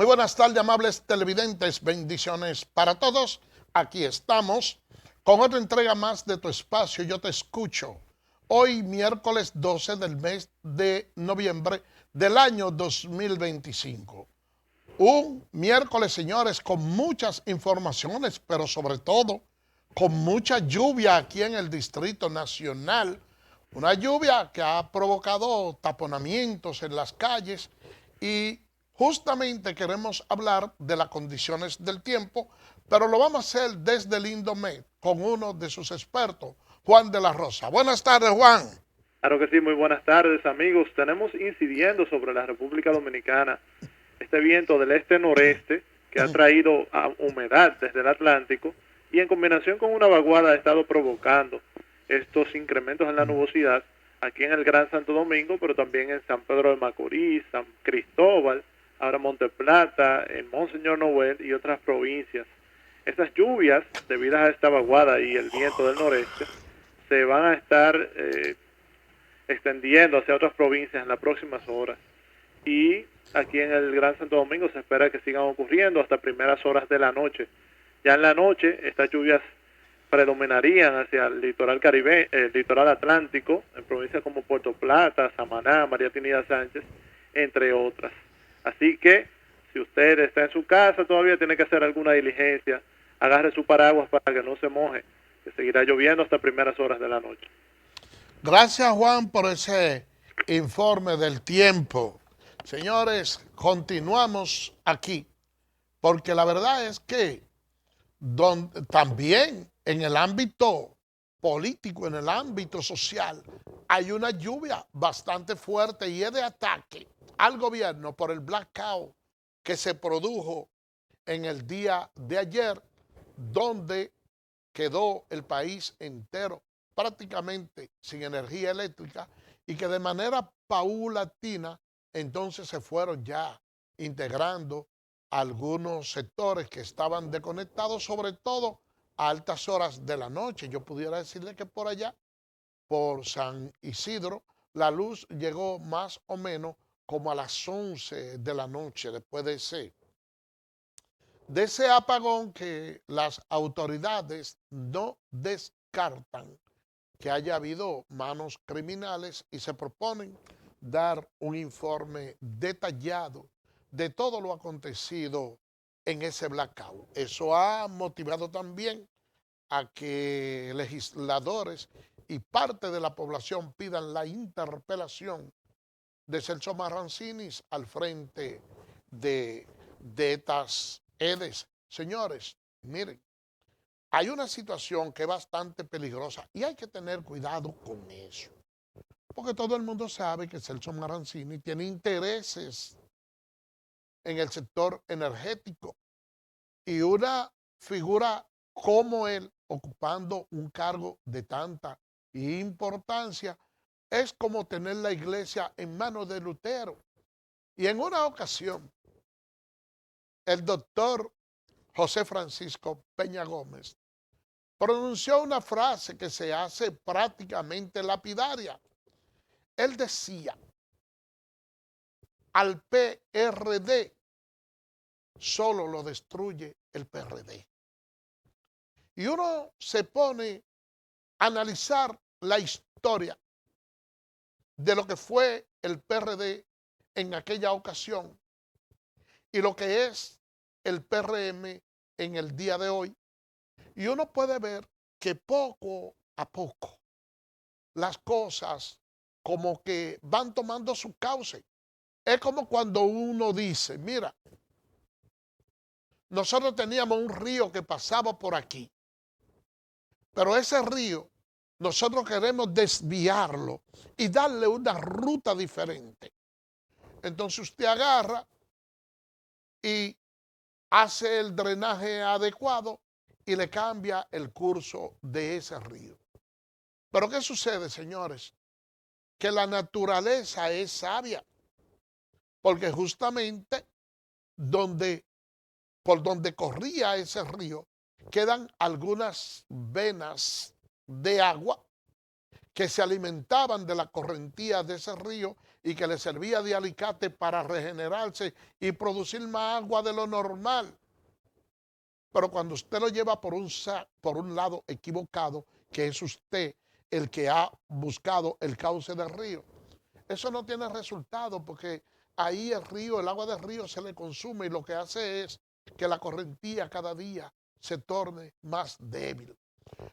Muy buenas tardes, amables televidentes. Bendiciones para todos. Aquí estamos con otra entrega más de tu espacio. Yo te escucho. Hoy, miércoles 12 del mes de noviembre del año 2025. Un miércoles, señores, con muchas informaciones, pero sobre todo con mucha lluvia aquí en el Distrito Nacional. Una lluvia que ha provocado taponamientos en las calles y justamente queremos hablar de las condiciones del tiempo, pero lo vamos a hacer desde el Indomet con uno de sus expertos, Juan de la Rosa. Buenas tardes, Juan. Claro que sí, muy buenas tardes amigos. Tenemos incidiendo sobre la República Dominicana este viento del este-noreste que ha traído humedad desde el Atlántico y en combinación con una vaguada ha estado provocando estos incrementos en la nubosidad aquí en el Gran Santo Domingo, pero también en San Pedro de Macorís, San Cristóbal, ahora Monteplata, en Monseñor Noel y otras provincias. Estas lluvias, debidas a esta vaguada y el viento del noreste, se van a estar extendiendo hacia otras provincias en las próximas horas. Y aquí en el Gran Santo Domingo se espera que sigan ocurriendo hasta primeras horas de la noche. Ya en la noche estas lluvias predominarían hacia el litoral caribe, el litoral atlántico, en provincias como Puerto Plata, Samaná, María Trinidad Sánchez, entre otras. Así que si usted está en su casa todavía tiene que hacer alguna diligencia, agarre su paraguas para que no se moje, que seguirá lloviendo hasta primeras horas de la noche. Gracias, Juan, por ese informe del tiempo. Señores, continuamos aquí, porque la verdad es que también en el ámbito político, en el ámbito social, hay una lluvia bastante fuerte y es de ataque al gobierno por el blackout que se produjo en el día de ayer, donde quedó el país entero prácticamente sin energía eléctrica y que de manera paulatina entonces se fueron ya integrando algunos sectores que estaban desconectados, sobre todo a altas horas de la noche. Yo pudiera decirle que por allá, por San Isidro, la luz llegó más o menos como a las 11 de la noche después de ese apagón que las autoridades no descartan que haya habido manos criminales y se proponen dar un informe detallado de todo lo acontecido en ese blackout. Eso ha motivado también a que legisladores y parte de la población pidan la interpelación de Celso Marrancinis al frente de estas EDES. Señores, miren, hay una situación que es bastante peligrosa y hay que tener cuidado con eso. Porque todo el mundo sabe que Celso Marrancini tiene intereses en el sector energético y una figura como él, ocupando un cargo de tanta importancia, es como tener la iglesia en manos de Lutero. Y en una ocasión, el doctor José Francisco Peña Gómez pronunció una frase que se hace prácticamente lapidaria. Él decía, al PRD solo lo destruye el PRD. Y uno se pone a analizar la historia de lo que fue el PRD en aquella ocasión y lo que es el PRM en el día de hoy. Y uno puede ver que poco a poco las cosas como que van tomando su cauce. Es como cuando uno dice, mira, nosotros teníamos un río que pasaba por aquí, pero ese río nosotros queremos desviarlo y darle una ruta diferente. Entonces usted agarra y hace el drenaje adecuado y le cambia el curso de ese río. Pero ¿qué sucede, señores? Que la naturaleza es sabia, porque justamente donde, por donde corría ese río quedan algunas venas de agua que se alimentaban de la correntía de ese río y que le servía de alicate para regenerarse y producir más agua de lo normal. Pero cuando usted lo lleva por un lado equivocado, que es usted el que ha buscado el cauce del río, eso no tiene resultado porque ahí el río, el agua del río se le consume y lo que hace es que la correntía cada día se torne más débil.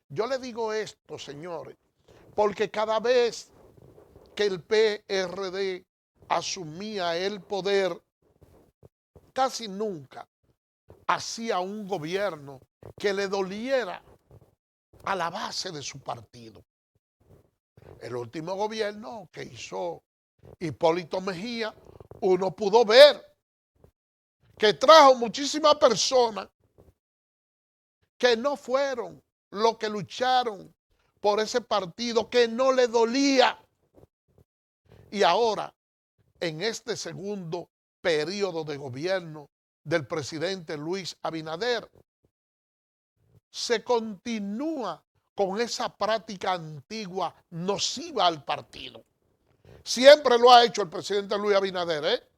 Yo le digo esto, señores, porque cada vez que el PRD asumía el poder, casi nunca hacía un gobierno que le doliera a la base de su partido. El último gobierno que hizo Hipólito Mejía, uno pudo ver que trajo muchísimas personas que no fueron los que lucharon por ese partido, que no le dolía. Y ahora, en este segundo periodo de gobierno del presidente Luis Abinader, se continúa con esa práctica antigua nociva al partido. Siempre lo ha hecho el presidente Luis Abinader, ¿eh?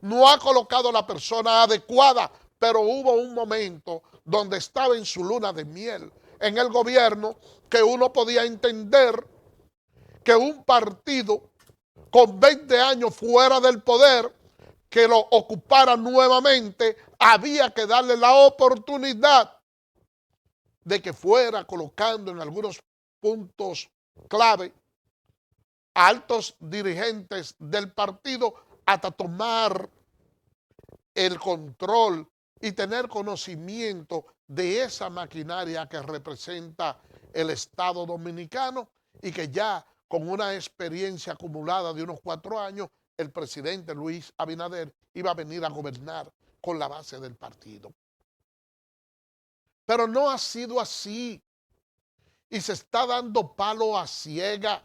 No ha colocado la persona adecuada, pero hubo un momento donde estaba en su luna de miel en el gobierno que uno podía entender que un partido con 20 años fuera del poder, que lo ocupara nuevamente, había que darle la oportunidad de que fuera colocando en algunos puntos clave a altos dirigentes del partido hasta tomar el control y tener conocimiento de esa maquinaria que representa el Estado dominicano y que ya con una experiencia acumulada de unos 4 años, el presidente Luis Abinader iba a venir a gobernar con la base del partido. Pero no ha sido así y se está dando palo a ciega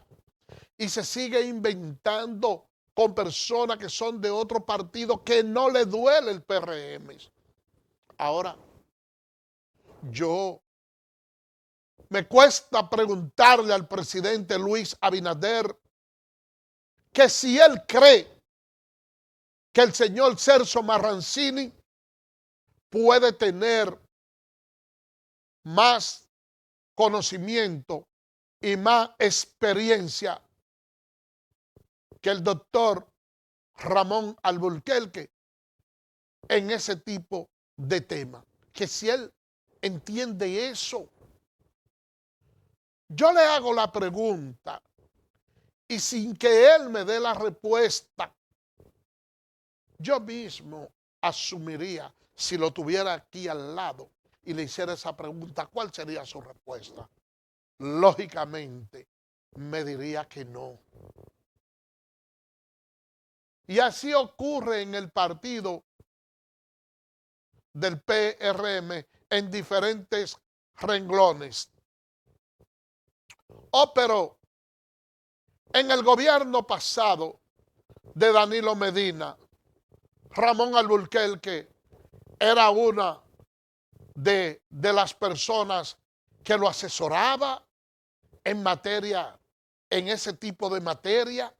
y se sigue inventando con personas que son de otro partido que no le duele el PRM. Ahora, me cuesta preguntarle al presidente Luis Abinader que si él cree que el señor Celso Marrancini puede tener más conocimiento y más experiencia que el doctor Ramón Alburquerque en ese tipo de temas. Que si él entiende eso. Yo le hago la pregunta y sin que él me dé la respuesta, yo mismo asumiría, si lo tuviera aquí al lado y le hiciera esa pregunta, ¿cuál sería su respuesta? Lógicamente, me diría que no. Y así ocurre en el partido del PRM en diferentes renglones. Oh, pero en el gobierno pasado de Danilo Medina, Ramón Alburquerque era una de las personas que lo asesoraba en ese tipo de materia.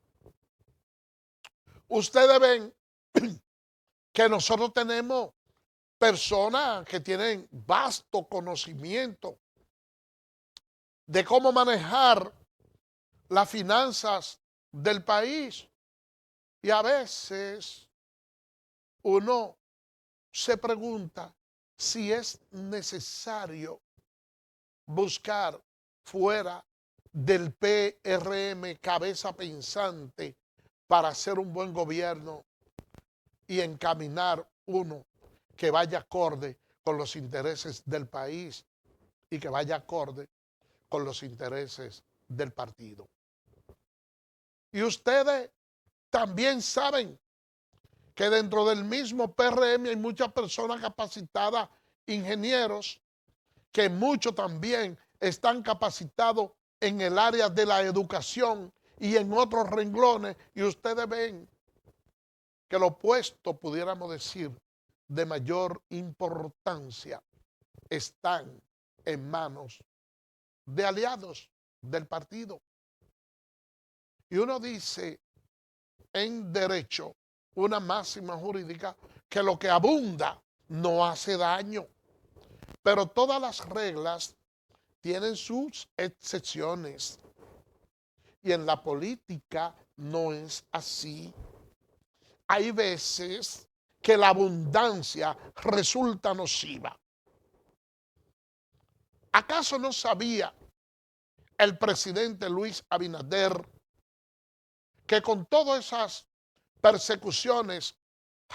Ustedes ven que nosotros tenemos personas que tienen vasto conocimiento de cómo manejar las finanzas del país. Y a veces uno se pregunta si es necesario buscar fuera del PRM cabeza pensante para hacer un buen gobierno y encaminar uno que vaya acorde con los intereses del país y que vaya acorde con los intereses del partido. Y ustedes también saben que dentro del mismo PRM hay muchas personas capacitadas, ingenieros, que muchos también están capacitados en el área de la educación y en otros renglones, y ustedes ven que los puestos, pudiéramos decir, de mayor importancia están en manos de aliados del partido. Y uno dice en derecho, una máxima jurídica, que lo que abunda no hace daño. Pero todas las reglas tienen sus excepciones. Y en la política no es así. Hay veces que la abundancia resulta nociva. ¿Acaso no sabía el presidente Luis Abinader que con todas esas persecuciones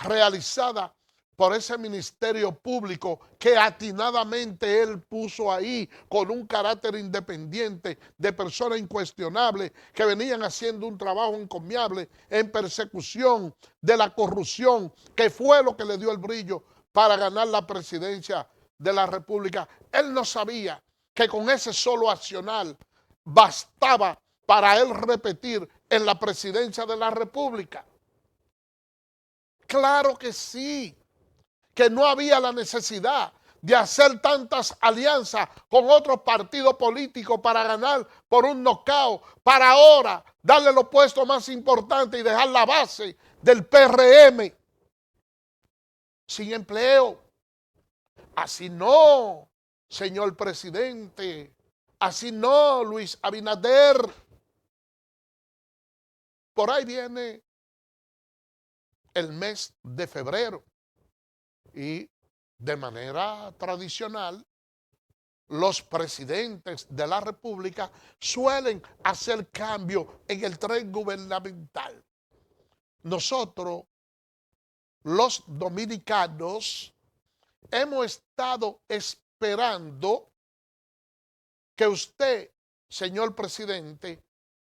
realizadas por ese ministerio público que atinadamente él puso ahí con un carácter independiente de personas incuestionables que venían haciendo un trabajo encomiable en persecución de la corrupción, que fue lo que le dio el brillo para ganar la presidencia de la República? Él no sabía que con ese solo accionar bastaba para él repetir en la presidencia de la República. Claro que sí, que no había la necesidad de hacer tantas alianzas con otros partidos políticos para ganar por un knockout, para ahora darle los puestos más importantes y dejar la base del PRM sin empleo. Así no, señor presidente, así no, Luis Abinader. Por ahí viene el mes de febrero y de manera tradicional los presidentes de la República suelen hacer cambios en el tren gubernamental. Nosotros, los dominicanos, hemos estado esperando que usted, señor presidente,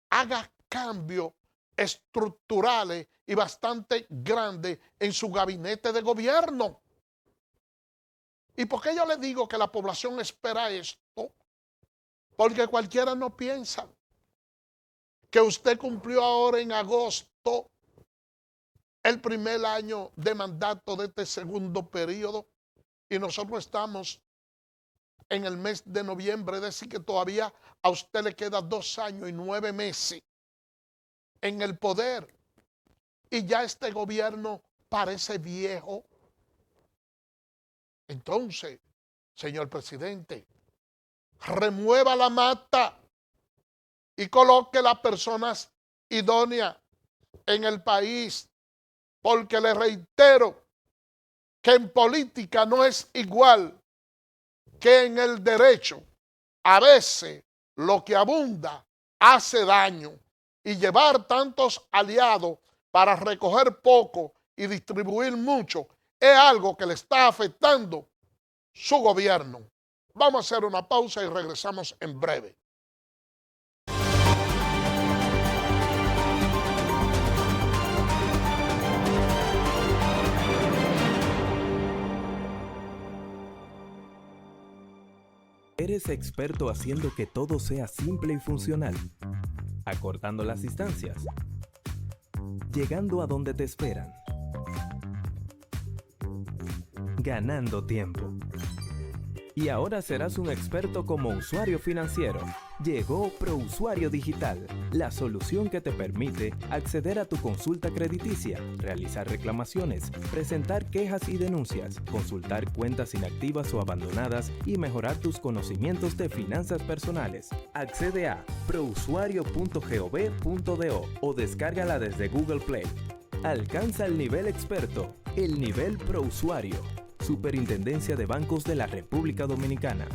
haga cambios estructurales y bastante grandes en su gabinete de gobierno. ¿Y por qué yo le digo que la población espera esto? Porque cualquiera no piensa que usted cumplió ahora en agosto el primer año de mandato de este segundo periodo y nosotros estamos en el mes de noviembre, es decir, que todavía a usted le queda 2 años y 9 meses en el poder y ya este gobierno parece viejo. Entonces, señor presidente, remueva la mata y coloque las personas idóneas en el país, porque le reitero que en política no es igual que en el derecho. A veces lo que abunda hace daño y llevar tantos aliados para recoger poco y distribuir mucho es algo que le está afectando su gobierno. Vamos a hacer una pausa y regresamos en breve. Eres experto haciendo que todo sea simple y funcional, acortando las distancias, llegando a donde te esperan, ganando tiempo. Y ahora serás un experto como usuario financiero. Llegó ProUsuario Digital, la solución que te permite acceder a tu consulta crediticia, realizar reclamaciones, presentar quejas y denuncias, consultar cuentas inactivas o abandonadas y mejorar tus conocimientos de finanzas personales. Accede a prousuario.gov.do o descárgala desde Google Play. Alcanza el nivel experto, el nivel ProUsuario. Superintendencia de Bancos de la República Dominicana.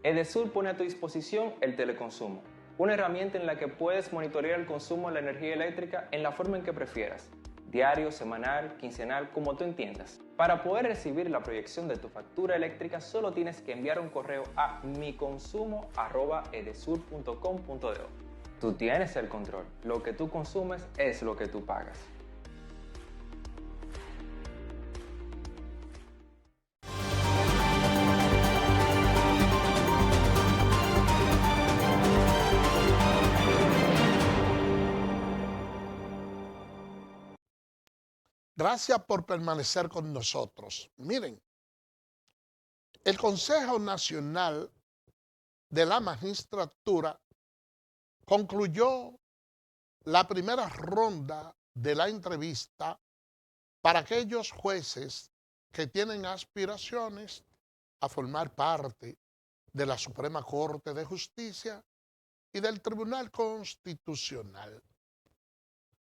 Edesur pone a tu disposición el teleconsumo. una herramienta en la que puedes monitorear el consumo de la energía eléctrica en la forma en que prefieras, diario, semanal, quincenal, como tú entiendas. Para poder recibir la proyección de tu factura eléctrica, solo tienes que enviar un correo a miconsumo@edesur.com.do. Tú tienes el control. Lo que tú consumes es lo que tú pagas. Gracias por permanecer con nosotros. Miren, el Consejo Nacional de la Magistratura concluyó la primera ronda de la entrevista para aquellos jueces que tienen aspiraciones a formar parte de la Suprema Corte de Justicia y del Tribunal Constitucional.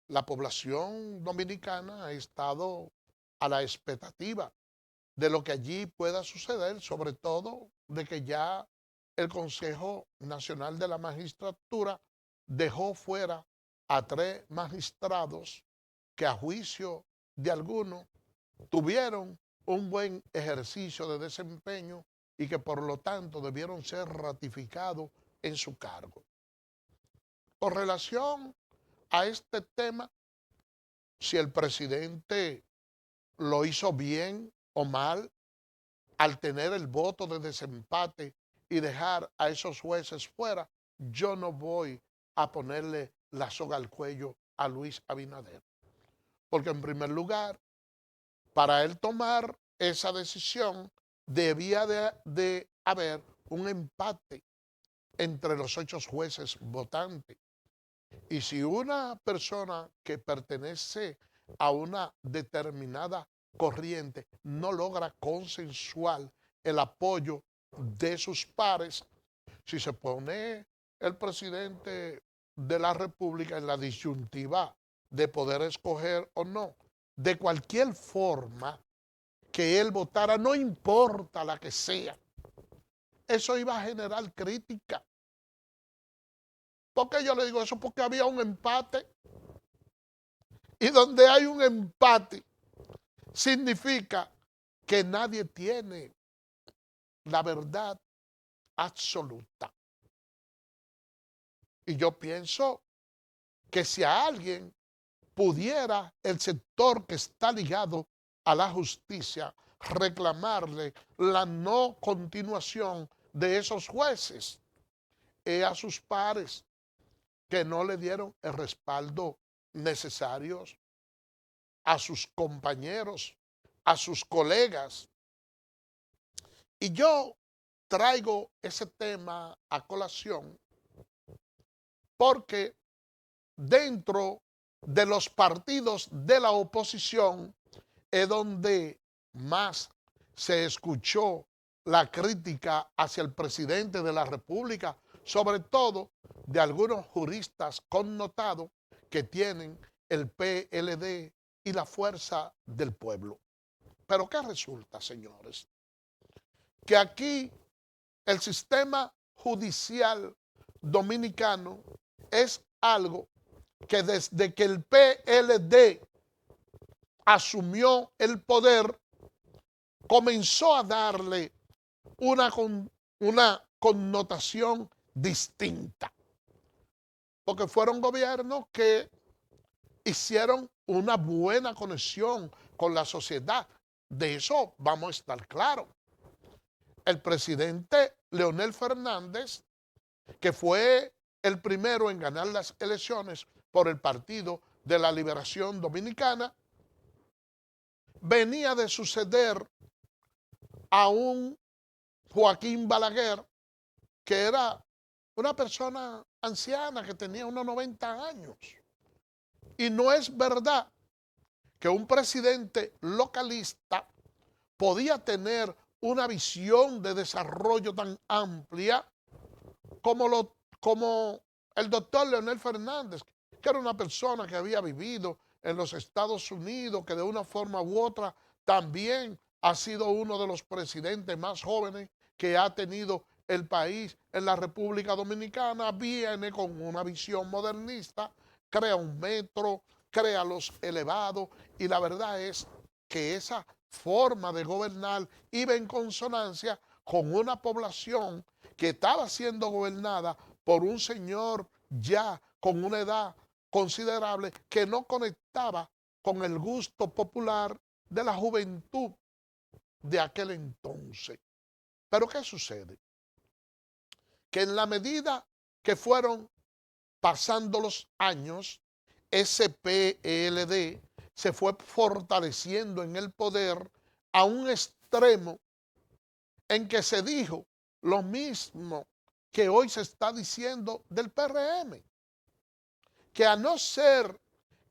La población dominicana ha estado a la expectativa de lo que allí pueda suceder, sobre todo de que ya el Consejo Nacional de la Magistratura dejó fuera a 3 magistrados que a juicio de algunos tuvieron un buen ejercicio de desempeño y que por lo tanto debieron ser ratificados en su cargo. Con relación a este tema, si el presidente lo hizo bien o mal al tener el voto de desempate y dejar a esos jueces fuera, yo no voy a ponerle la soga al cuello a Luis Abinader. Porque en primer lugar, para él tomar esa decisión, debía de haber un empate entre los 8 jueces votantes. Y si una persona que pertenece a una determinada corriente no logra consensuar el apoyo de sus pares, si se pone el presidente de la República en la disyuntiva de poder escoger o no, de cualquier forma que él votara, no importa la que sea, eso iba a generar crítica. ¿Por qué yo le digo eso? Porque había un empate. Y donde hay un empate, significa que nadie tiene la verdad absoluta. Y yo pienso que si a alguien pudiera el sector que está ligado a la justicia reclamarle la no continuación de esos jueces, es a sus pares que no le dieron el respaldo necesario, a sus compañeros, a sus colegas. Y yo traigo ese tema a colación porque dentro de los partidos de la oposición es donde más se escuchó la crítica hacia el presidente de la República, sobre todo de algunos juristas connotados que tienen el PLD y la Fuerza del Pueblo. Pero ¿qué resulta, señores? Que aquí el sistema judicial dominicano es algo que desde que el PLD asumió el poder, comenzó a darle una connotación distinta. Porque fueron gobiernos que hicieron una buena conexión con la sociedad. De eso vamos a estar claros. El presidente Leonel Fernández, que fue el primero en ganar las elecciones por el Partido de la Liberación Dominicana, venía de suceder a un Joaquín Balaguer, que era una persona anciana que tenía unos 90 años. Y no es verdad que un presidente localista podía tener una visión de desarrollo tan amplia como el doctor Leonel Fernández, que era una persona que había vivido en los Estados Unidos, que de una forma u otra también ha sido uno de los presidentes más jóvenes que ha tenido el país en la República Dominicana viene con una visión modernista, crea un metro, crea los elevados, y la verdad es que esa forma de gobernar iba en consonancia con una población que estaba siendo gobernada por un señor ya con una edad considerable que no conectaba con el gusto popular de la juventud de aquel entonces. Pero ¿qué sucede? Que en la medida que fueron pasando los años, ese PLD se fue fortaleciendo en el poder a un extremo en que se dijo lo mismo que hoy se está diciendo del PRM, que a no ser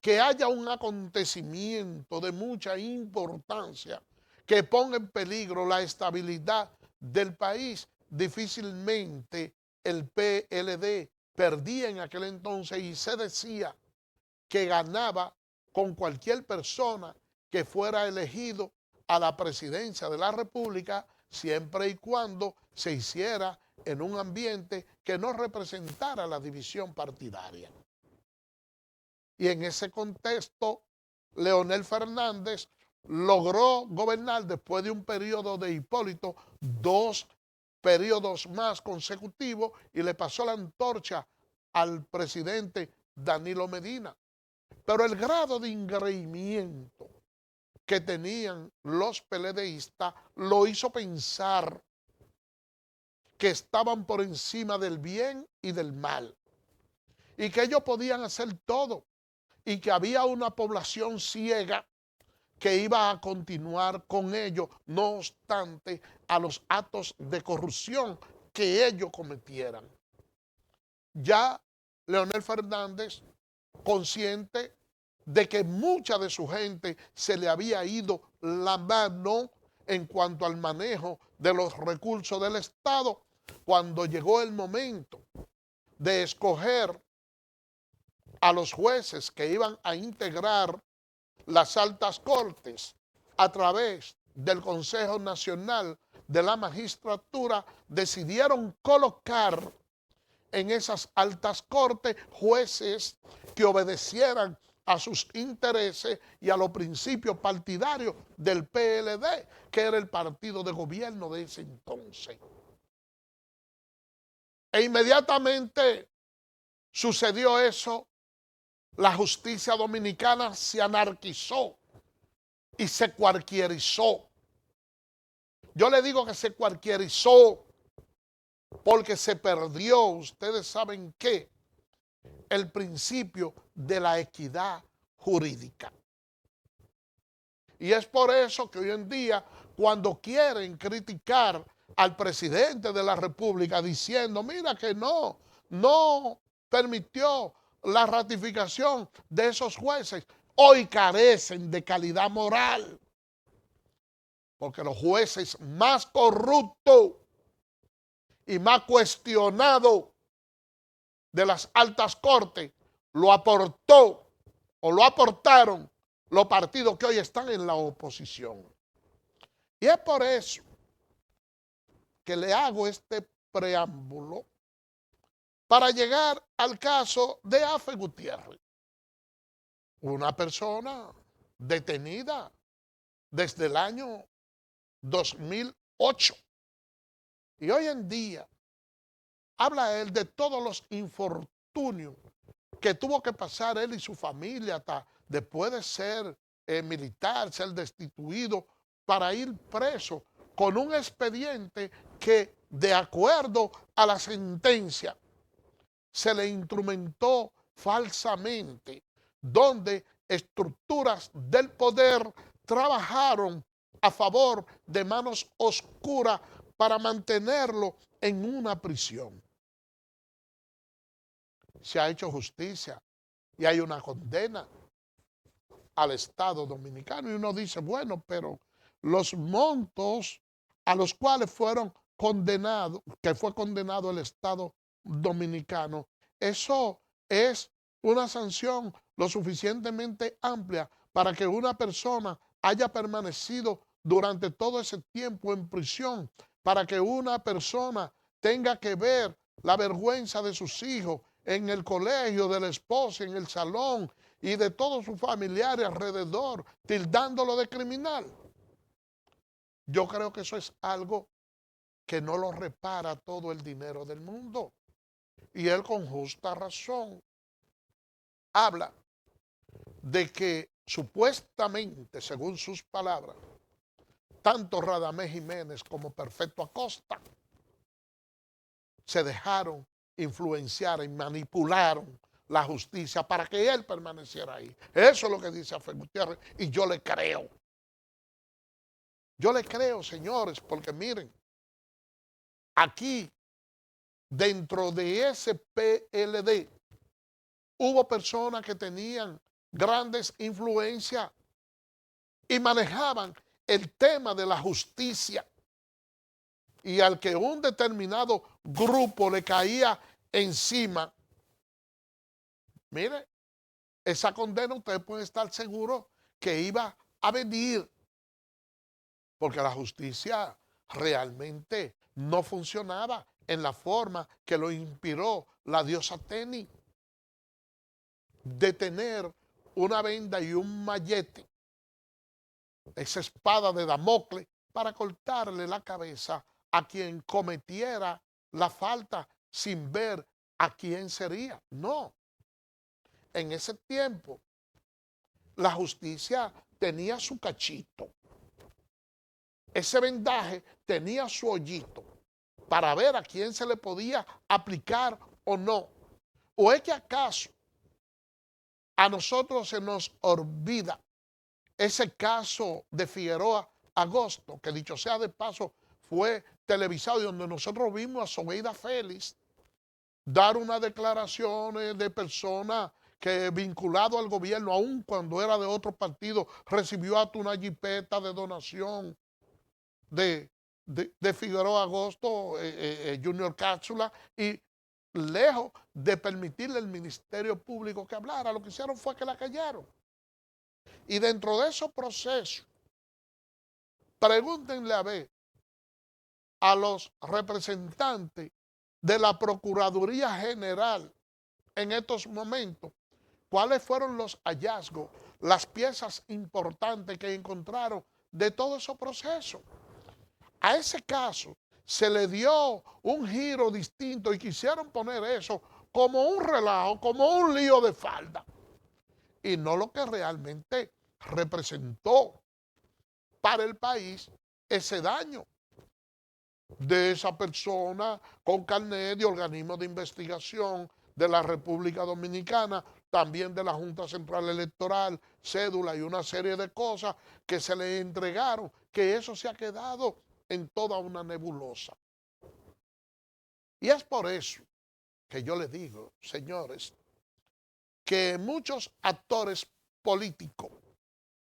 que haya un acontecimiento de mucha importancia que ponga en peligro la estabilidad del país, difícilmente el PLD perdía en aquel entonces, y se decía que ganaba con cualquier persona que fuera elegido a la presidencia de la República, siempre y cuando se hiciera en un ambiente que no representara la división partidaria. Y en ese contexto, Leonel Fernández logró gobernar después de un periodo de Hipólito 2 periodos más consecutivos, y le pasó la antorcha al presidente Danilo Medina. Pero el grado de engreimiento que tenían los PLDistas lo hizo pensar que estaban por encima del bien y del mal, y que ellos podían hacer todo, y que había una población ciega que iba a continuar con ellos, no obstante a los actos de corrupción que ellos cometieran. Ya Leonel Fernández, consciente de que mucha de su gente se le había ido la mano en cuanto al manejo de los recursos del Estado, cuando llegó el momento de escoger a los jueces que iban a integrar las altas cortes a través del Consejo Nacional de la Magistratura, decidieron colocar en esas altas cortes jueces que obedecieran a sus intereses y a los principios partidarios del PLD, que era el partido de gobierno de ese entonces. E inmediatamente sucedió eso, la justicia dominicana se anarquizó y se cualquierizó. Yo le digo que se cualquierizó porque se perdió, ustedes saben qué, el principio de la equidad jurídica. Y es por eso que hoy en día, cuando quieren criticar al presidente de la República diciendo, mira que no permitió la ratificación de esos jueces, hoy carecen de calidad moral, porque los jueces más corruptos y más cuestionados de las altas cortes lo aportó o lo aportaron los partidos que hoy están en la oposición. Y es por eso que le hago este preámbulo para llegar al caso de Afe Gutiérrez, una persona detenida desde el año 2008. Y hoy en día habla él de todos los infortunios que tuvo que pasar él y su familia hasta después de ser militar, ser destituido, para ir preso con un expediente que, de acuerdo a la sentencia, se le instrumentó falsamente, donde estructuras del poder trabajaron a favor de manos oscuras para mantenerlo en una prisión. Se ha hecho justicia y hay una condena al Estado dominicano, y uno dice, bueno, pero los montos a los cuales fueron condenados, que fue condenado el Estado dominicano, eso es una sanción lo suficientemente amplia para que una persona haya permanecido durante todo ese tiempo en prisión, para que una persona tenga que ver la vergüenza de sus hijos en el colegio, de la esposa, en el salón y de todos sus familiares alrededor, tildándolo de criminal. Yo creo que eso es algo que no lo repara todo el dinero del mundo. Y él con justa razón habla de que supuestamente, según sus palabras, tanto Radamés Jiménez como Perfecto Acosta se dejaron influenciar y manipularon la justicia para que él permaneciera ahí. Eso es lo que dice Áfel Gutiérrez y yo le creo. Yo le creo, señores, porque miren, aquí, dentro de ese PLD, hubo personas que tenían grandes influencias y manejaban el tema de la justicia. Y al que un determinado grupo le caía encima, mire, esa condena usted puede estar seguro que iba a venir, porque la justicia realmente no funcionaba en la forma que lo inspiró la diosa Teni, de tener una venda y un mallete, esa espada de Damocles, para cortarle la cabeza a quien cometiera la falta sin ver a quién sería. No. En ese tiempo, la justicia tenía su cachito. Ese vendaje tenía su hoyito para ver a quién se le podía aplicar o no. ¿O es que acaso a nosotros se nos olvida ese caso de Figueroa Agosto, que dicho sea de paso fue televisado y donde nosotros vimos a Zobeida Félix dar unas declaraciones de persona que vinculado al gobierno, aun cuando era de otro partido, recibió hasta una jipeta de donación de Figueroa Agosto, Junior Cápsula, y lejos de permitirle al Ministerio Público que hablara, lo que hicieron fue que la callaron. Y dentro de esos procesos, pregúntenle a ver a los representantes de la Procuraduría General en estos momentos, cuáles fueron los hallazgos, las piezas importantes que encontraron de todos esos procesos. A ese caso se le dio un giro distinto y quisieron poner eso como un relajo, como un lío de falda, y no lo que realmente representó para el país ese daño de esa persona con carnet de organismo de investigación de la República Dominicana, también de la Junta Central Electoral, cédula y una serie de cosas que se le entregaron, que eso se ha quedado en toda una nebulosa. Y es por eso que yo les digo, señores, que muchos actores políticos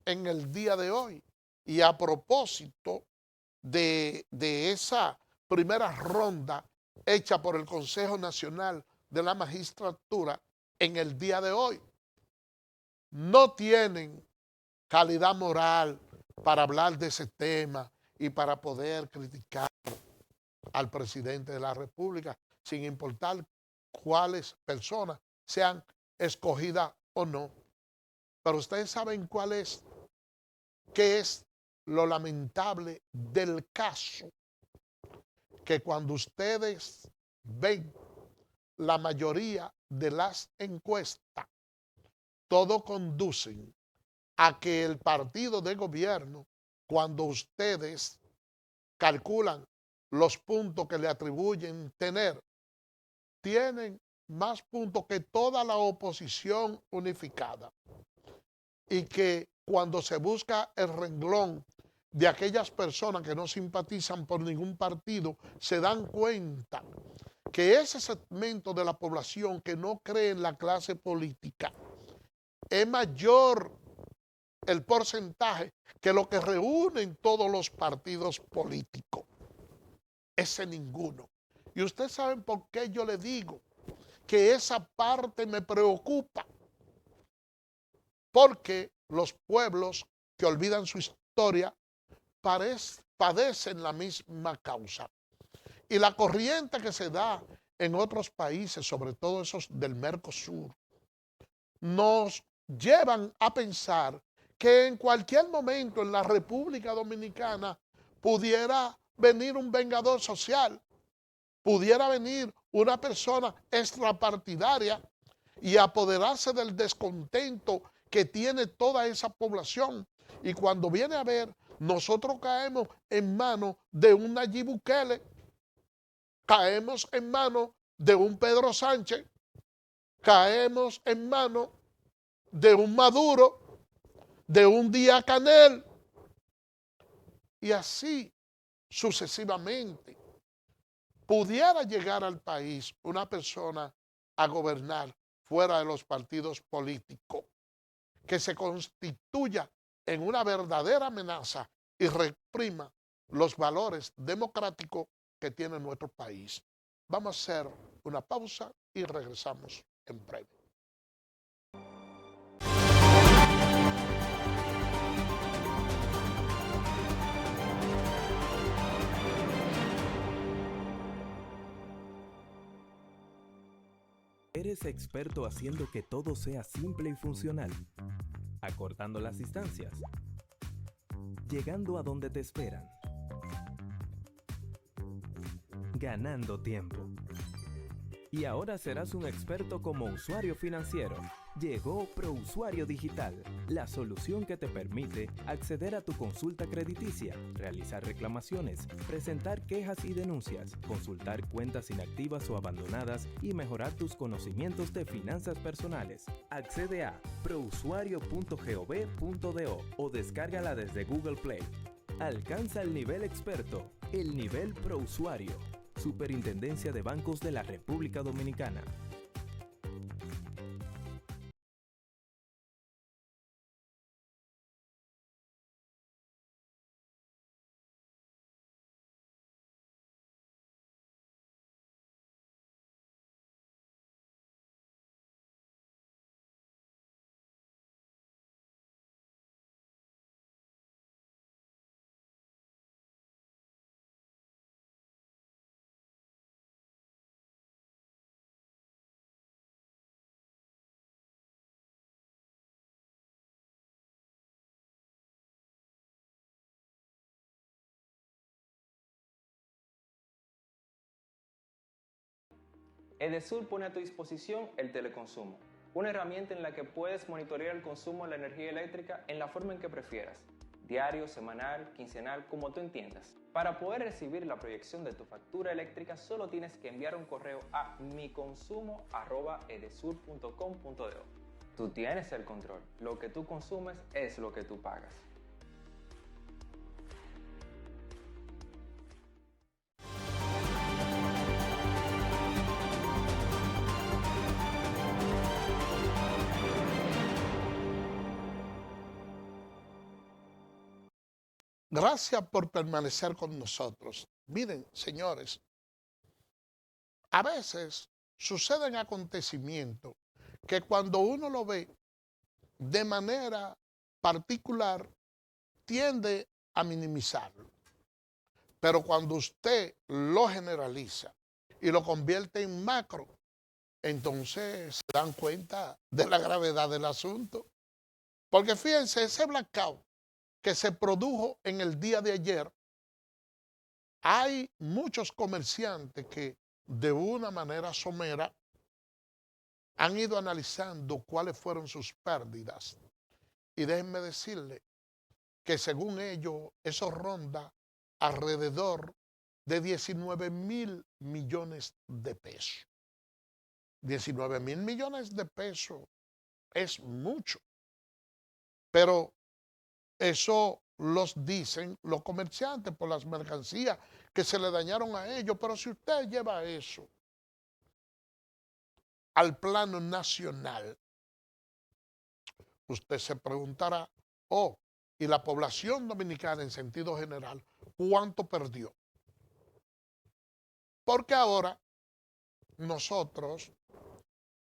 en el día de hoy, y a propósito de esa primera ronda hecha por el Consejo Nacional de la Magistratura en el día de hoy, no tienen calidad moral para hablar de ese tema y para poder criticar al presidente de la República, sin importar cuáles personas sean escogidas o no. Pero ustedes saben qué es lo lamentable del caso, que cuando ustedes ven la mayoría de las encuestas, todo conducen a que el partido de gobierno, cuando ustedes calculan los puntos que le atribuyen tener, tienen más puntos que toda la oposición unificada. Y que cuando se busca el renglón de aquellas personas que no simpatizan por ningún partido, se dan cuenta que ese segmento de la población que no cree en la clase política es mayor el porcentaje que lo que reúnen todos los partidos políticos. Ese ninguno. Y ustedes saben por qué yo le digo que esa parte me preocupa. Porque los pueblos que olvidan su historia padecen la misma causa. Y la corriente que se da en otros países, sobre todo esos del Mercosur, nos llevan a pensar que en cualquier momento en la República Dominicana pudiera venir un vengador social, pudiera venir una persona extrapartidaria y apoderarse del descontento que tiene toda esa población. Y cuando viene a ver, nosotros caemos en manos de un Nayib Bukele, caemos en manos de un Pedro Sánchez, caemos en manos de un Maduro, de un Díaz Canel, y así sucesivamente. Pudiera llegar al país una persona a gobernar fuera de los partidos políticos, que se constituya en una verdadera amenaza y reprima los valores democráticos que tiene nuestro país. Vamos a hacer una pausa y regresamos en breve. Eres experto haciendo que todo sea simple y funcional, acortando las distancias, llegando a donde te esperan, ganando tiempo. Y ahora serás un experto como usuario financiero. Llegó ProUsuario Digital, la solución que te permite acceder a tu consulta crediticia, realizar reclamaciones, presentar quejas y denuncias, consultar cuentas inactivas o abandonadas y mejorar tus conocimientos de finanzas personales. Accede a prousuario.gov.do o descárgala desde Google Play. Alcanza el nivel experto, el nivel ProUsuario. Superintendencia de Bancos de la República Dominicana. Edesur pone a tu disposición el teleconsumo, una herramienta en la que puedes monitorear el consumo de la energía eléctrica en la forma en que prefieras, diario, semanal, quincenal, como tú entiendas. Para poder recibir la proyección de tu factura eléctrica, solo tienes que enviar un correo a miconsumo@edesur.com.do. Tú tienes el control, lo que tú consumes es lo que tú pagas. Gracias por permanecer con nosotros. Miren, señores, a veces suceden acontecimientos que cuando uno lo ve de manera particular tiende a minimizarlo. Pero cuando usted lo generaliza y lo convierte en macro, entonces se dan cuenta de la gravedad del asunto. Porque fíjense, ese blackout que se produjo en el día de ayer, hay muchos comerciantes que de una manera somera han ido analizando cuáles fueron sus pérdidas. Y déjenme decirle que según ellos, eso ronda alrededor de 19,000 millones de pesos. 19,000 millones de pesos es mucho, pero eso los dicen los comerciantes por las mercancías que se le dañaron a ellos. Pero si usted lleva eso al plano nacional, usted se preguntará, ¿y la población dominicana en sentido general cuánto perdió? Porque ahora nosotros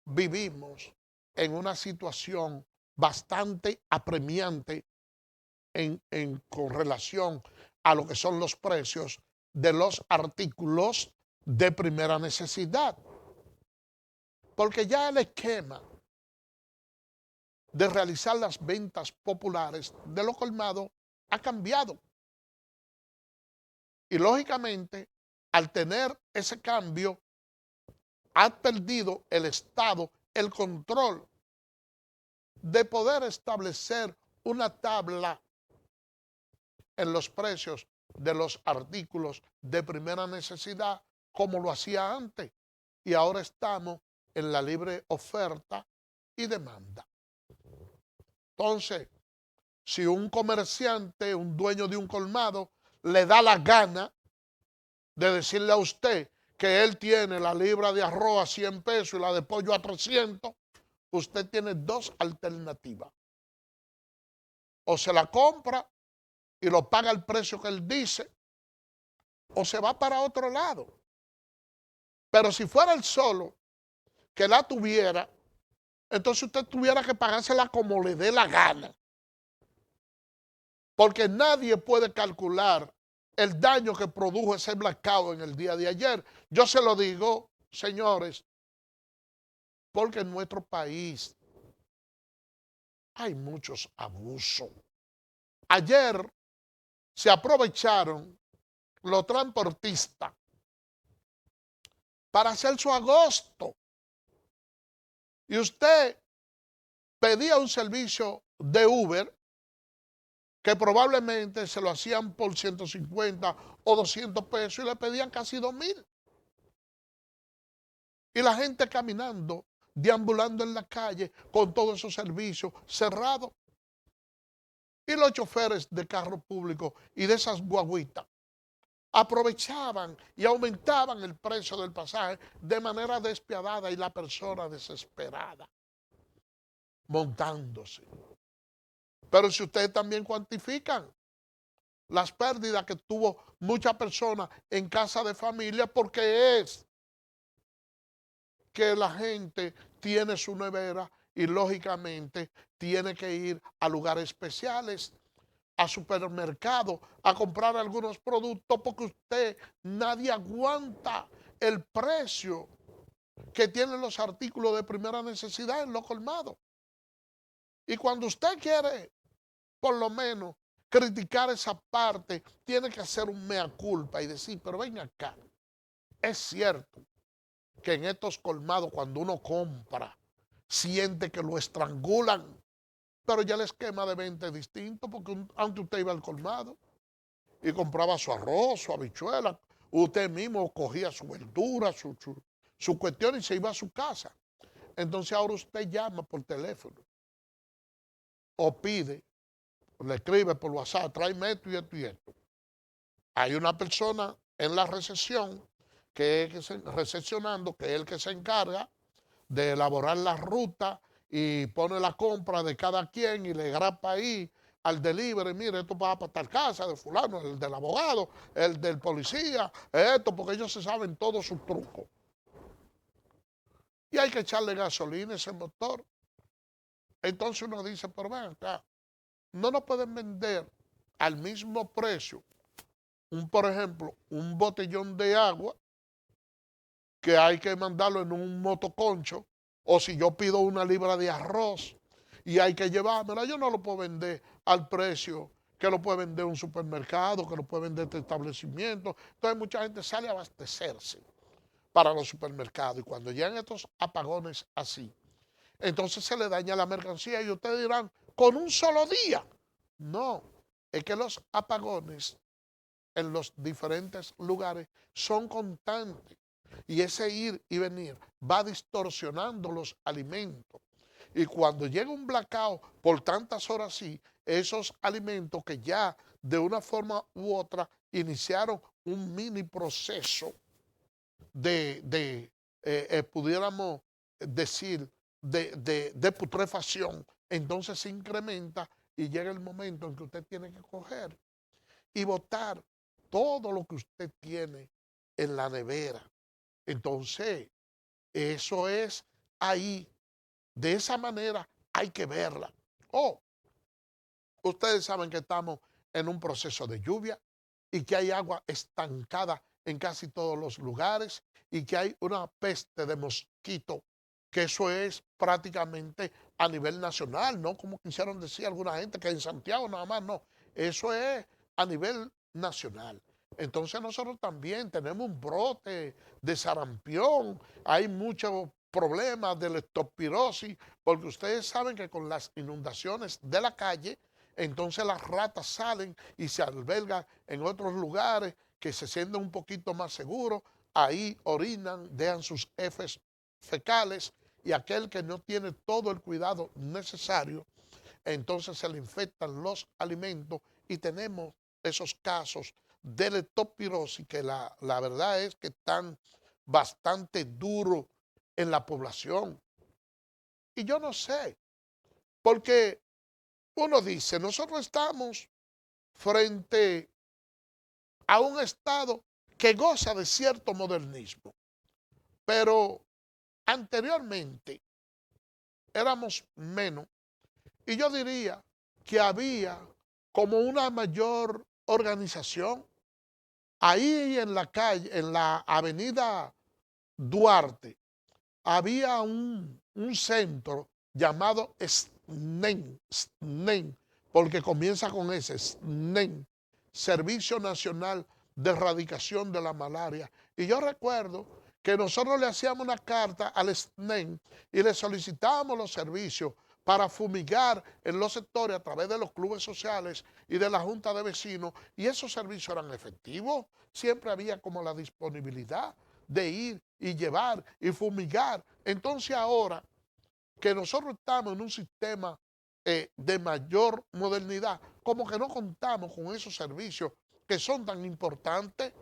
vivimos en una situación bastante apremiante con relación a lo que son los precios de los artículos de primera necesidad. Porque ya el esquema de realizar las ventas populares de los colmados ha cambiado. Y lógicamente, al tener ese cambio, ha perdido el Estado el control de poder establecer una tabla en los precios de los artículos de primera necesidad como lo hacía antes. Y ahora estamos en la libre oferta y demanda. Entonces, si un comerciante, un dueño de un colmado, le da la gana de decirle a usted que él tiene la libra de arroz a 100 pesos y la de pollo a 300, usted tiene dos alternativas. O se la compra y lo paga al precio que él dice, o se va para otro lado. Pero si fuera él solo que la tuviera, entonces usted tuviera que pagársela como le dé la gana. Porque nadie puede calcular el daño que produjo ese blackout en el día de ayer. Yo se lo digo, señores, porque en nuestro país hay muchos abusos. Ayer se aprovecharon los transportistas para hacer su agosto. Y usted pedía un servicio de Uber que probablemente se lo hacían por 150 o 200 pesos y le pedían casi 2,000. Y la gente caminando, deambulando en la calle con todos esos servicios cerrados. Y los choferes de carro público y de esas guaguitas aprovechaban y aumentaban el precio del pasaje de manera despiadada y la persona desesperada, montándose. Pero si ustedes también cuantifican las pérdidas que tuvo muchas personas en casa de familia, porque es que la gente tiene su nevera y lógicamente tiene que ir a lugares especiales, a supermercados, a comprar algunos productos, porque nadie aguanta el precio que tienen los artículos de primera necesidad en los colmados. Y cuando usted quiere, por lo menos, criticar esa parte, tiene que hacer un mea culpa y decir, pero ven acá, es cierto que en estos colmados cuando uno compra, siente que lo estrangulan, pero ya el esquema de venta es distinto, porque antes usted iba al colmado y compraba su arroz, su habichuela, usted mismo cogía su verdura, su cuestión y se iba a su casa. Entonces ahora usted llama por teléfono o pide, le escribe por WhatsApp, tráeme esto y esto y esto. Hay una persona en la recepción recepcionando, que es el que se encarga de elaborar la ruta y pone la compra de cada quien y le grapa ahí al delivery, mire, esto va para tal casa de fulano, el del abogado, el del policía, esto, porque ellos se saben todos sus trucos. Y hay que echarle gasolina a ese motor. Entonces uno dice, pero ven acá, no nos pueden vender al mismo precio, por ejemplo, un botellón de agua que hay que mandarlo en un motoconcho, o si yo pido una libra de arroz y hay que llevármela, yo no lo puedo vender al precio que lo puede vender un supermercado, que lo puede vender este establecimiento. Entonces mucha gente sale a abastecerse para los supermercados y cuando llegan estos apagones así, entonces se le daña la mercancía y ustedes dirán, con un solo día. No, es que los apagones en los diferentes lugares son constantes y ese ir y venir va distorsionando los alimentos. Y cuando llega un blackout por tantas horas así, esos alimentos que ya de una forma u otra iniciaron un mini proceso pudiéramos decir, de putrefacción, entonces se incrementa y llega el momento en que usted tiene que coger y botar todo lo que usted tiene en la nevera. Entonces, eso es ahí. De esa manera hay que verla. Ustedes saben que estamos en un proceso de lluvia y que hay agua estancada en casi todos los lugares y que hay una peste de mosquito, que eso es prácticamente a nivel nacional, no como quisieron decir alguna gente que en Santiago nada más, no, eso es a nivel nacional. Entonces nosotros también tenemos un brote de sarampión, hay muchos problemas de leptospirosis, porque ustedes saben que con las inundaciones de la calle, entonces las ratas salen y se albergan en otros lugares que se sienten un poquito más seguros, ahí orinan, dejan sus heces fecales y aquel que no tiene todo el cuidado necesario, entonces se le infectan los alimentos y tenemos esos casos de leptospirosis que la verdad es que están bastante duros en la población. Y yo no sé, porque uno dice, nosotros estamos frente a un Estado que goza de cierto modernismo, pero anteriormente éramos menos y yo diría que había como una mayor organización. Ahí en la calle, en la avenida Duarte, había un centro llamado SNEN, porque comienza con ese, SNEN, Servicio Nacional de Erradicación de la Malaria. Y yo recuerdo que nosotros le hacíamos una carta al SNEN y le solicitábamos los servicios para fumigar en los sectores a través de los clubes sociales y de la Junta de Vecinos, y esos servicios eran efectivos. Siempre había como la disponibilidad de ir y llevar y fumigar. Entonces ahora que nosotros estamos en un sistema de mayor modernidad, como que no contamos con esos servicios que son tan importantes.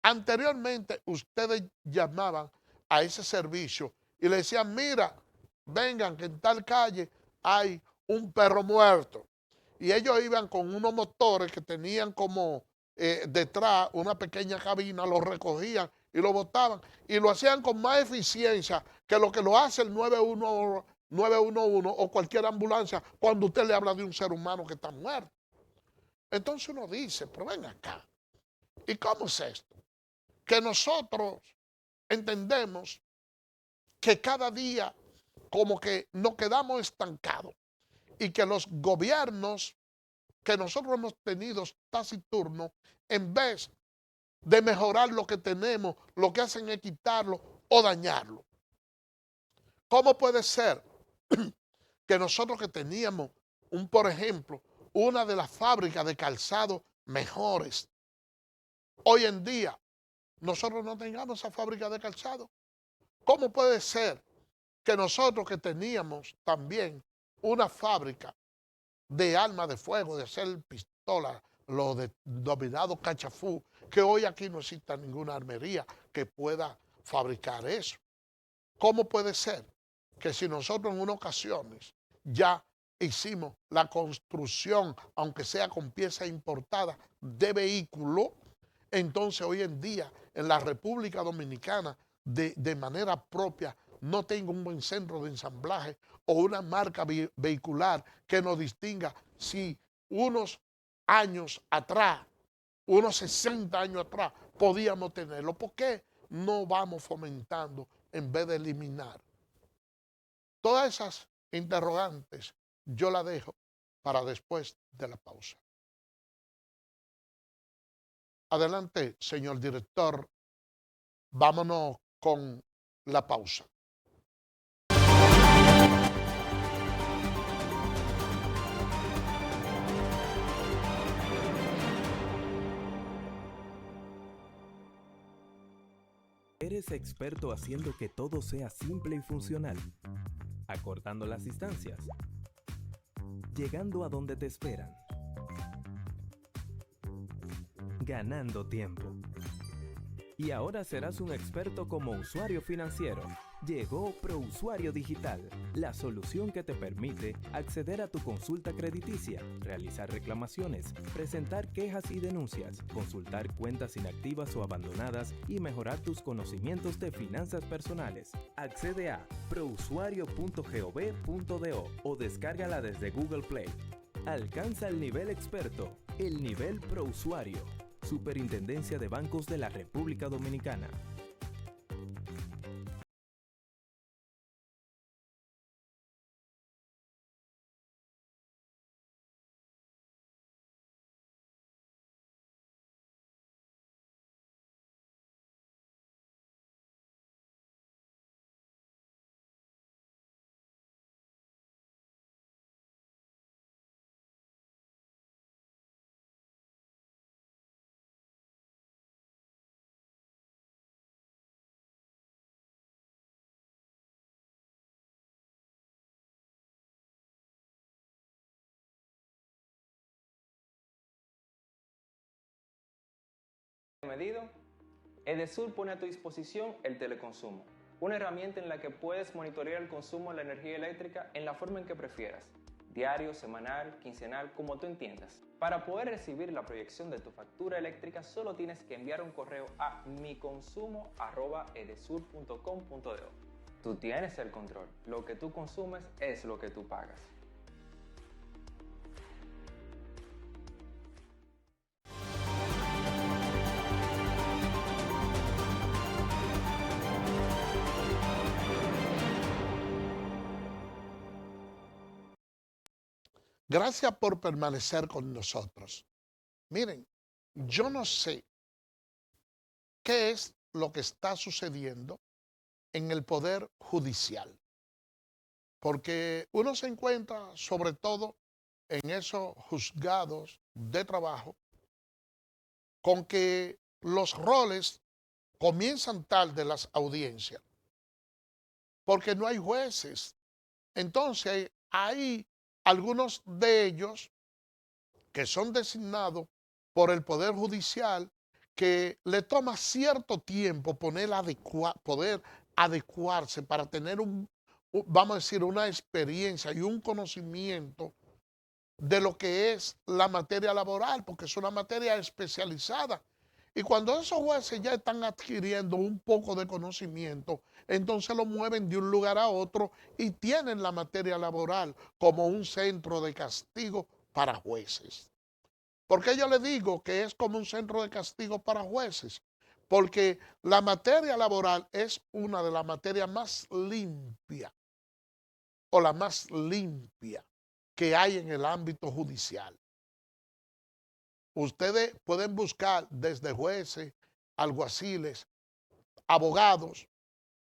Anteriormente ustedes llamaban a ese servicio y le decían, mira, vengan que en tal calle hay un perro muerto. Y ellos iban con unos motores que tenían como detrás una pequeña cabina, lo recogían y lo botaban. Y lo hacían con más eficiencia que lo hace el 911 o cualquier ambulancia cuando usted le habla de un ser humano que está muerto. Entonces uno dice, pero ven acá, ¿y cómo es esto? Que nosotros entendemos que cada día como que nos quedamos estancados y que los gobiernos que nosotros hemos tenido taciturnos, en vez de mejorar lo que tenemos, lo que hacen es quitarlo o dañarlo. ¿Cómo puede ser que nosotros que teníamos, por ejemplo, una de las fábricas de calzado mejores, hoy en día nosotros no tengamos esa fábrica de calzado? ¿Cómo puede ser que nosotros que teníamos también una fábrica de armas de fuego, de hacer pistolas, los denominados cachafú, que hoy aquí no exista ninguna armería que pueda fabricar eso? ¿Cómo puede ser que si nosotros en unas ocasiones ya hicimos la construcción, aunque sea con piezas importadas, de vehículos, entonces hoy en día en la República Dominicana de manera propia no tengo un buen centro de ensamblaje o una marca vehicular que nos distinga si unos años atrás, unos 60 años atrás, podíamos tenerlo? ¿Por qué no vamos fomentando en vez de eliminar? Todas esas interrogantes yo las dejo para después de la pausa. Adelante, señor director, vámonos con la pausa. ¿Eres experto haciendo que todo sea simple y funcional? Acortando las distancias. Llegando a donde te esperan. Ganando tiempo. Y ahora serás un experto como usuario financiero. Llegó ProUsuario Digital, la solución que te permite acceder a tu consulta crediticia, realizar reclamaciones, presentar quejas y denuncias, consultar cuentas inactivas o abandonadas y mejorar tus conocimientos de finanzas personales. Accede a prousuario.gov.do o descárgala desde Google Play. Alcanza el nivel experto, el nivel ProUsuario. Superintendencia de Bancos de la República Dominicana. Medido, Edesur pone a tu disposición el teleconsumo, una herramienta en la que puedes monitorear el consumo de la energía eléctrica en la forma en que prefieras, diario, semanal, quincenal, como tú entiendas. Para poder recibir la proyección de tu factura eléctrica solo tienes que enviar un correo a miconsumo@edesur.com.do. Tú tienes el control, lo que tú consumes es lo que tú pagas. Gracias por permanecer con nosotros. Miren, yo no sé qué es lo que está sucediendo en el Poder Judicial, porque uno se encuentra sobre todo en esos juzgados de trabajo con que los roles comienzan tarde las audiencias, porque no hay jueces. Entonces hay algunos de ellos que son designados por el Poder Judicial que le toma cierto tiempo poder adecuarse para tener vamos a decir, una experiencia y un conocimiento de lo que es la materia laboral, porque es una materia especializada. Y cuando esos jueces ya están adquiriendo un poco de conocimiento, entonces lo mueven de un lugar a otro y tienen la materia laboral como un centro de castigo para jueces. ¿Por qué yo le digo que es como un centro de castigo para jueces? Porque la materia laboral es una de las materias más limpias o la más limpia que hay en el ámbito judicial. Ustedes pueden buscar desde jueces, alguaciles, abogados,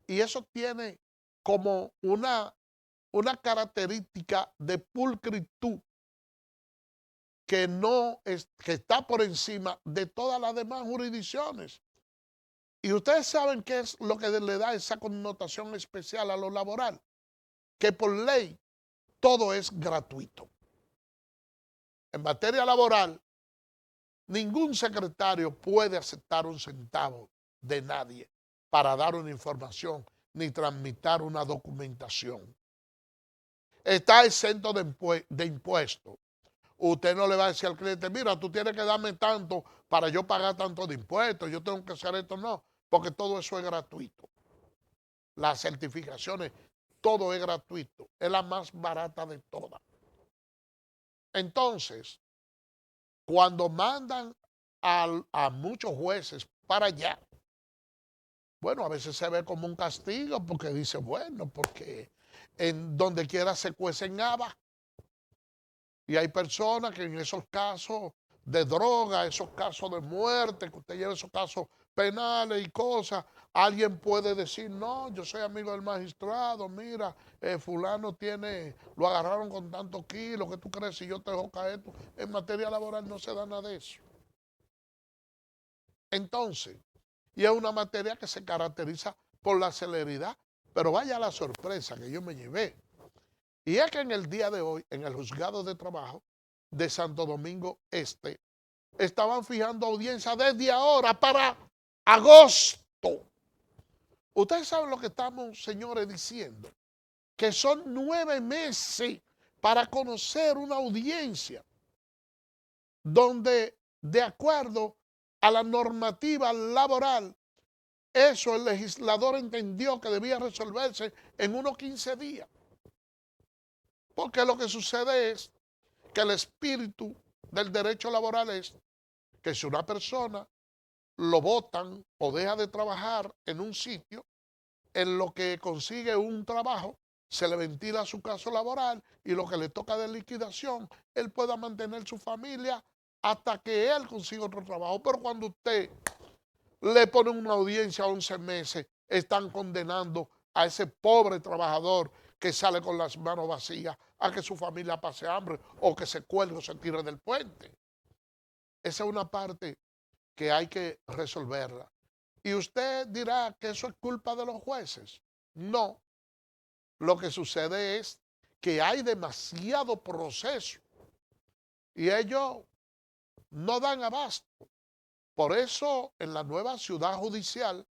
y eso tiene como una característica de pulcritud que que está por encima de todas las demás jurisdicciones. Y ustedes saben qué es lo que le da esa connotación especial a lo laboral, que por ley todo es gratuito. En materia laboral, ningún secretario puede aceptar un centavo de nadie para dar una información ni tramitar una documentación. Está exento de impuestos. Usted no le va a decir al cliente, mira, tú tienes que darme tanto para yo pagar tanto de impuestos, yo tengo que hacer esto, no, porque todo eso es gratuito. Las certificaciones, todo es gratuito, es la más barata de todas. Entonces, cuando mandan a muchos jueces para allá, bueno, a veces se ve como un castigo porque dice, bueno, porque en donde quiera se cuecen habas. Y hay personas que en esos casos de droga, esos casos de muerte, que usted lleva esos casos penales y cosas, alguien puede decir, no, yo soy amigo del magistrado, mira, fulano lo agarraron con tantos kilos, ¿qué tú crees si yo te dejo caer esto? En materia laboral no se da nada de eso. Entonces, y es una materia que se caracteriza por la celeridad, pero vaya la sorpresa que yo me llevé. Y es que en el día de hoy, en el juzgado de trabajo de Santo Domingo Este, estaban fijando audiencia desde ahora para agosto. Ustedes saben lo que estamos, señores, diciendo, que son 9 meses para conocer una audiencia donde, de acuerdo a la normativa laboral, eso el legislador entendió que debía resolverse en unos 15 días. Porque lo que sucede es que el espíritu del derecho laboral es que si una persona lo botan o deja de trabajar en un sitio, en lo que consigue un trabajo, se le ventila su caso laboral y lo que le toca de liquidación, él pueda mantener su familia hasta que él consiga otro trabajo. Pero cuando usted le pone una audiencia a 11 meses, están condenando a ese pobre trabajador que sale con las manos vacías a que su familia pase hambre o que se cuelgue o se tire del puente. Esa es una parte que hay que resolverla. Y usted dirá que eso es culpa de los jueces. No. Lo que sucede es que hay demasiado proceso y ellos no dan abasto. Por eso, en la nueva ciudad judicial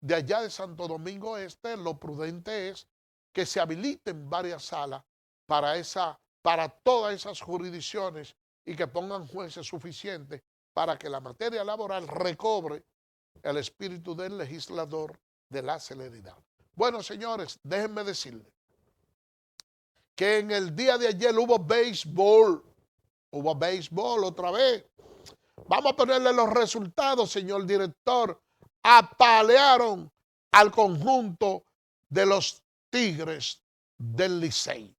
de allá de Santo Domingo Este, lo prudente es que se habiliten varias salas para todas esas jurisdicciones y que pongan jueces suficientes para que la materia laboral recobre el espíritu del legislador de la celeridad. Bueno, señores, déjenme decirles que en el día de ayer hubo béisbol otra vez. Vamos a ponerle los resultados, señor director. Apalearon al conjunto de los Tigres del Licey.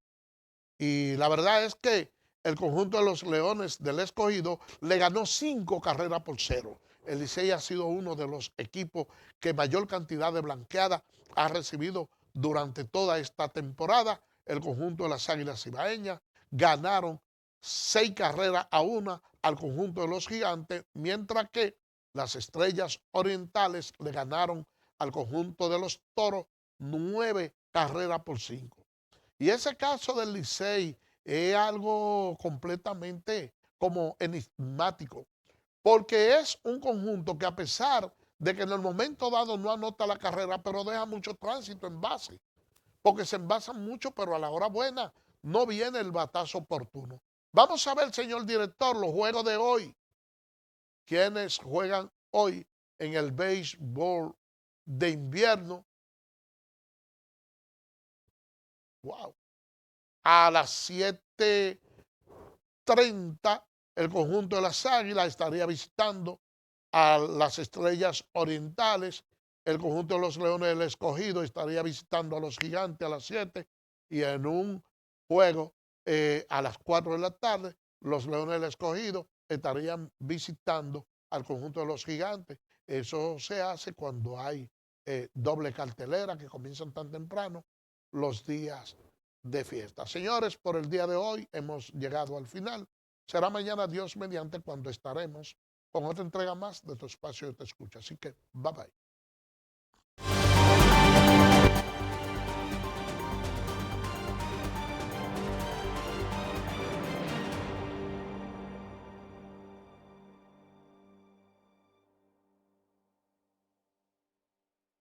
Y la verdad es que el conjunto de los Leones del Escogido le ganó 5 carreras por 0. El Licey ha sido uno de los equipos que mayor cantidad de blanqueadas ha recibido durante toda esta temporada. El conjunto de las Águilas Ibaeñas ganaron 6 carreras a 1 al conjunto de los Gigantes, mientras que las Estrellas Orientales le ganaron al conjunto de los Toros 9 carreras por 5. Y ese caso del Licey es algo completamente como enigmático, porque es un conjunto que a pesar de que en el momento dado no anota la carrera, pero deja mucho tránsito en base, porque se envasan mucho, pero a la hora buena no viene el batazo oportuno. Vamos a ver, señor director, los juegos de hoy. ¿Quiénes juegan hoy en el béisbol de invierno? Wow. A las 7:30 el conjunto de las Águilas estaría visitando a las Estrellas Orientales. El conjunto de los Leones del Escogido estaría visitando a los Gigantes a las 7. Y en un juego a las 4 de la tarde, los Leones del Escogido estarían visitando al conjunto de los Gigantes. Eso se hace cuando hay doble cartelera que comienzan tan temprano los días de fiesta. Señores, por el día de hoy hemos llegado al final. Será mañana, Dios mediante, cuando estaremos con otra entrega más de tu espacio de Te Escucha. Así que, bye bye.